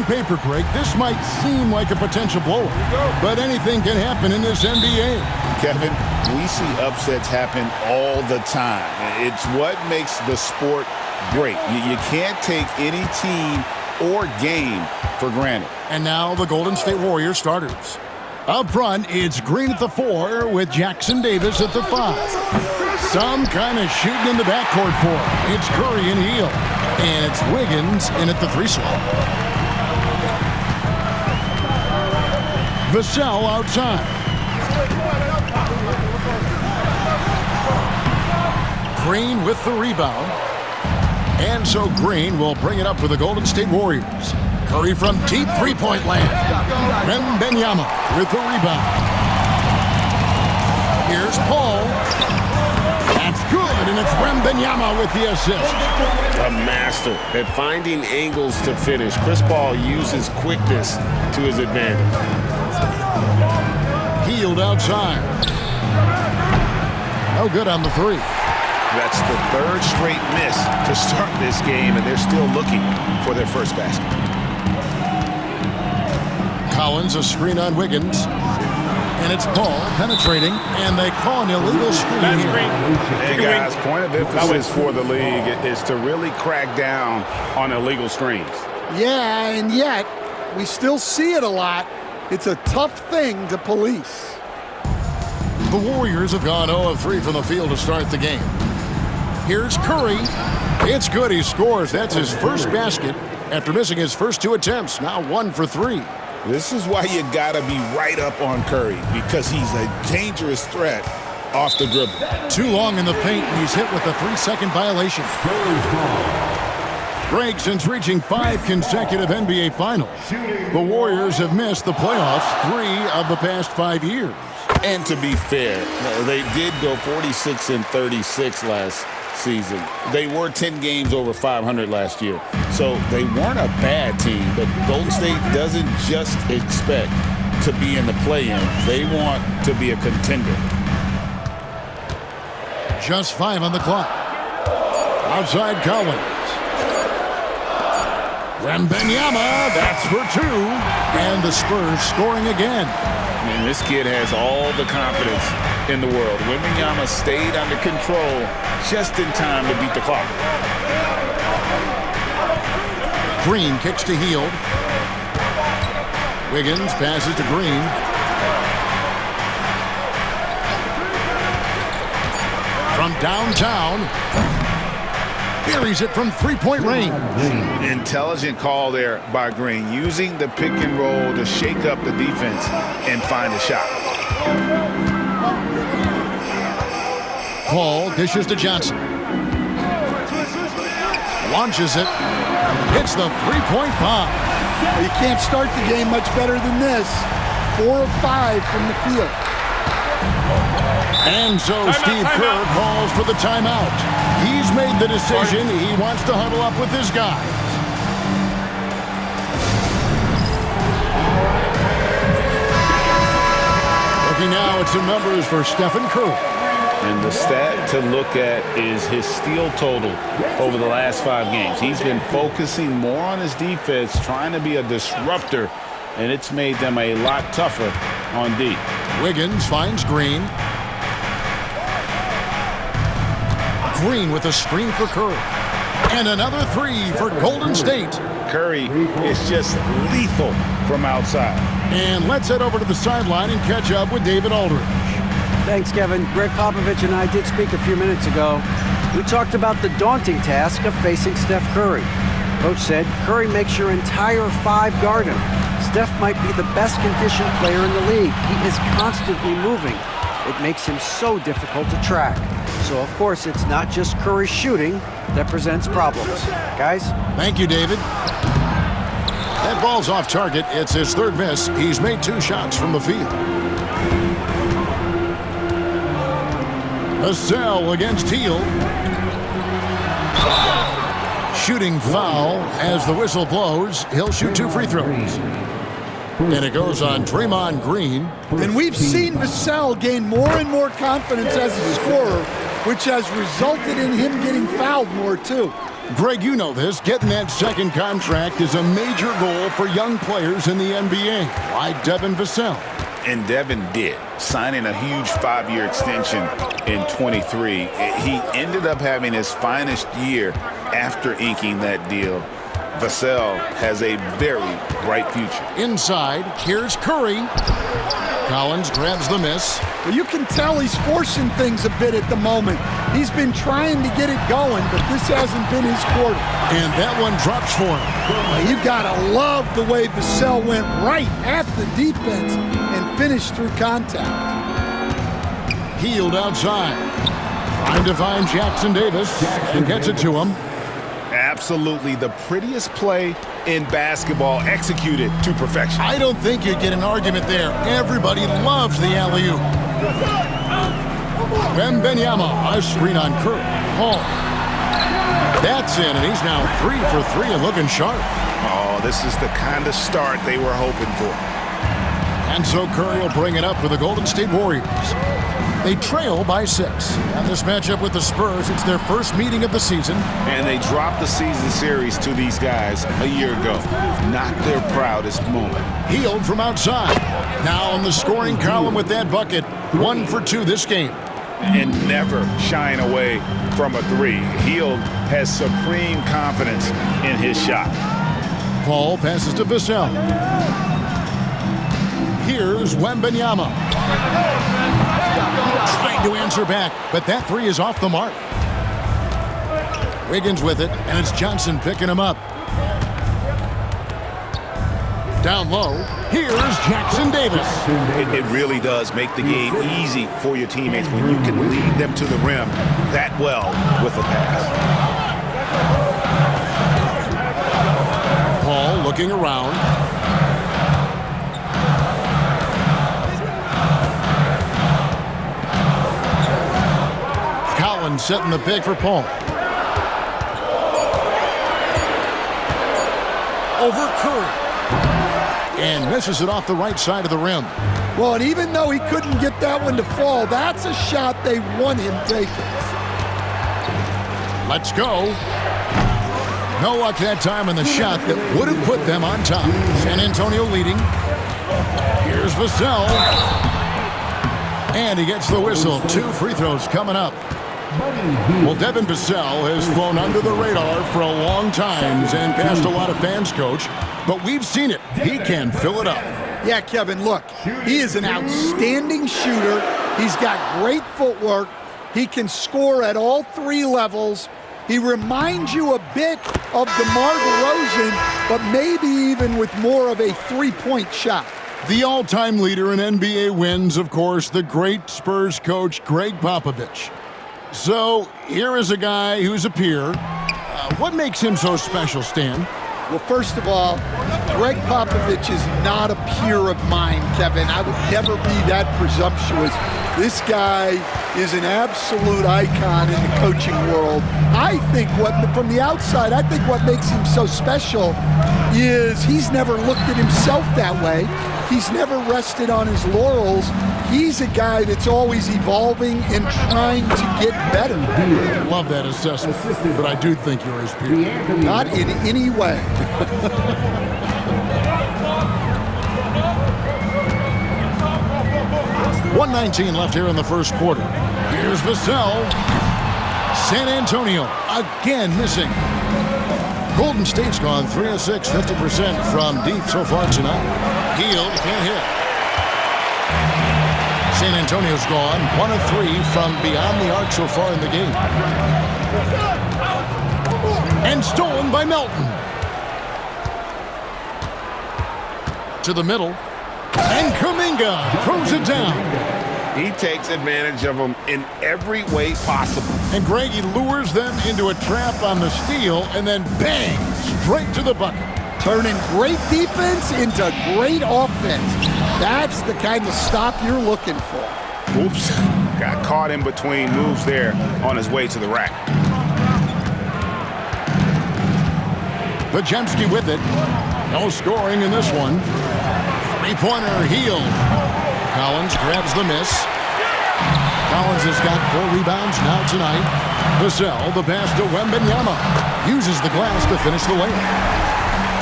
On paper, Greg, this might seem like a potential blowout, but anything can happen in this NBA. Kevin, we see upsets happen all the time. It's what makes the sport great. You can't take any team or game for granted. And now the Golden State Warriors starters. Up front, it's Green at the 4 with Jackson Davis at the 5. Some kind of shooting in the backcourt for him. It's Curry and Hield. And it's Wiggins in at the 3 slot. Vassell outside. Green with the rebound. And so Green will bring it up for the Golden State Warriors. Curry from deep three-point land. Wembanyama with the rebound. Here's Paul. That's good, and it's Wembanyama with the assist. A master at finding angles to finish. Chris Paul uses quickness to his advantage. Hield outside. No good on the 3. That's the 3rd straight miss to start this game, and they're still looking for their first basket. Collins, a screen on Wiggins. And it's Paul penetrating, and they call an illegal screen here. Hey, guys, point of emphasis for the league is to really crack down on illegal screens. Yeah, and yet we still see it a lot. It's a tough thing to police. The Warriors have gone 0 of 3 from the field to start the game. Here's Curry. It's good. He scores. That's his first basket after missing his first 2 attempts. Now 1 for 3. This is why you got to be right up on Curry, because he's a dangerous threat off the dribble. Too long in the paint, and he's hit with a 3-second violation. Greg, since reaching 5 consecutive NBA Finals, the Warriors have missed the playoffs 3 of the past 5 years. And to be fair, they did go 46-36 last season. They were 10 games over 500 last year. So they weren't a bad team, but Golden State doesn't just expect to be in the play-in. They want to be a contender. Just 5 on the clock. Outside Collins. Wembanyama, that's for 2. And the Spurs scoring again. And this kid has all the confidence in the world. Wembanyama stayed under control just in time to beat the clock. Green kicks to Hield. Wiggins passes to Green. From downtown. Buries it from 3-point range. Intelligent call there by Green, using the pick and roll to shake up the defense and find a shot. Paul dishes to Johnson. Launches it. Hits the 3-point bomb. Well, you can't start the game much better than this. 4 of 5 from the field. And so Steve Kerr calls for the timeout. He's made the decision. He wants to huddle up with his guys. Looking now at some numbers for Stephen Curry. And the stat to look at is his steal total over the last 5 games. He's been focusing more on his defense, trying to be a disruptor, and it's made them a lot tougher on D. Wiggins finds Green. Green with a screen for Curry. And another 3 for Golden State. Curry is just lethal from outside. And let's head over to the sideline and catch up with David Aldridge. Thanks, Kevin. Greg Popovich and I did speak a few minutes ago. We talked about the daunting task of facing Steph Curry. Coach said, Curry makes your entire 5 guard him. Steph might be the best conditioned player in the league. He is constantly moving. It makes him so difficult to track. So, of course, it's not just Curry's shooting that presents problems. Guys? Thank you, David. That ball's off target. It's his 3rd miss. He's made 2 shots from the field. Vassell against Hield. Shooting foul as the whistle blows. He'll shoot 2 free throws. And it goes on Draymond Green. And we've seen Vassell gain more and more confidence as a scorer, which has resulted in him getting fouled more, too. Greg, you know this. Getting that second contract is a major goal for young players in the NBA, like Devin Vassell. And Devin did, signing a huge 5-year extension in 23. He ended up having his finest year after inking that deal. Vassell has a very bright future. Inside, here's Curry. Collins grabs the miss. Well, you can tell he's forcing things a bit at the moment. He's been trying to get it going, but this hasn't been his quarter. And that one drops for him. Well, you've got to love the way Vassell went right at the defense and finished through contact. Healed outside. Trying to find Jackson Davis and gets it to him. Absolutely the prettiest play in basketball, executed to perfection. I don't think you'd get an argument there. Everybody loves the alley-oop. Wembanyama, a screen on Curry. Paul. That's in, and he's now 3 for 3 and looking sharp. Oh, this is the kind of start they were hoping for. And so Curry will bring it up for the Golden State Warriors. They trail by 6. And this matchup with the Spurs, it's their first meeting of the season. And they dropped the season series to these guys a year ago. Not their proudest moment. Hield from outside. Now on the scoring column with that bucket. 1 for 2 this game. And never shying away from a 3. Hield has supreme confidence in his shot. Paul passes to Vassell. Here's Wembanyama. Trying to answer back, but that 3 is off the mark. Wiggins with it, and it's Johnson picking him up. Down low, here's Jackson Davis. It really does make the game easy for your teammates when you can lead them to the rim that well with a pass. Paul looking around. Collins setting the pick for Paul. Over Curry. And misses it off the right side of the rim. Well, and even though he couldn't get that one to fall, that's a shot they want him taking. Let's go. No luck that time in the shot that would have put them on top. San Antonio leading. Here's Vassell. And he gets the whistle. 2 free throws coming up. Well, Devin Vassell has flown under the radar for a long time and passed a lot of fans, Coach. But we've seen it. He can fill it up. Yeah, Kevin, look, he is an outstanding shooter. He's got great footwork. He can score at all 3 levels. He reminds you a bit of DeMar DeRozan, but maybe even with more of a 3-point shot. The all-time leader in NBA wins, of course, the great Spurs coach, Greg Popovich. So here is a guy who's a peer. What makes him so special, Stan? Well, first of all, Greg Popovich is not a peer of mine, Kevin. I would never be that presumptuous. This guy is an absolute icon in the coaching world. I think from the outside, I think what makes him so special is he's never looked at himself that way. He's never rested on his laurels. He's a guy that's always evolving and trying to get better. I love that assessment, but I do think you're his peer. Not in any way. 1:19 left here in the first quarter. Here's Vassell. San Antonio again missing. Golden State's gone 3 of 6, 50% from deep so far tonight. Hield can't hit. San Antonio's gone 1 of 3 from beyond the arc so far in the game. And stolen by Melton. To the middle. And Kuminga throws it down. He takes advantage of them in every way possible. And Greg, he lures them into a trap on the steal and then bang, straight to the bucket. Turning great defense into great offense. That's the kind of stop you're looking for. Oops, got caught in between moves there on his way to the rack. Podziemski with it. No scoring in this one. Three-pointer, Hield. Collins grabs the miss. Collins has got 4 rebounds now tonight. Vassell, the pass to Wembanyama. uses the glass to finish the layup.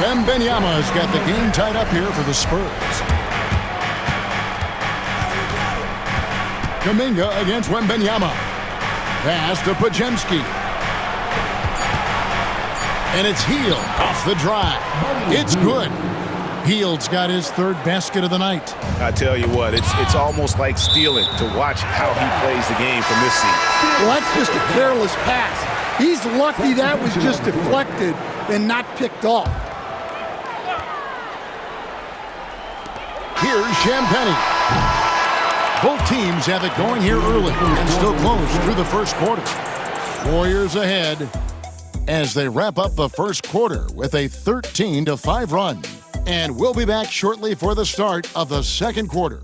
Wembanyama's got the game tied up here for the Spurs. Kuminga against Wembanyama. Pass to Podziemski. And it's Hield off the drive. It's good. Hield's got his third basket of the night. I tell you what, it's almost like stealing to watch how he plays the game from this seat. Well, that's just a careless pass. He's lucky that was just deflected and not picked off. Here's Champagnie. Both teams have it going here early and still close through the first quarter. Warriors ahead as they wrap up the first quarter with a 13-5 run. And we'll be back shortly for the start of the second quarter.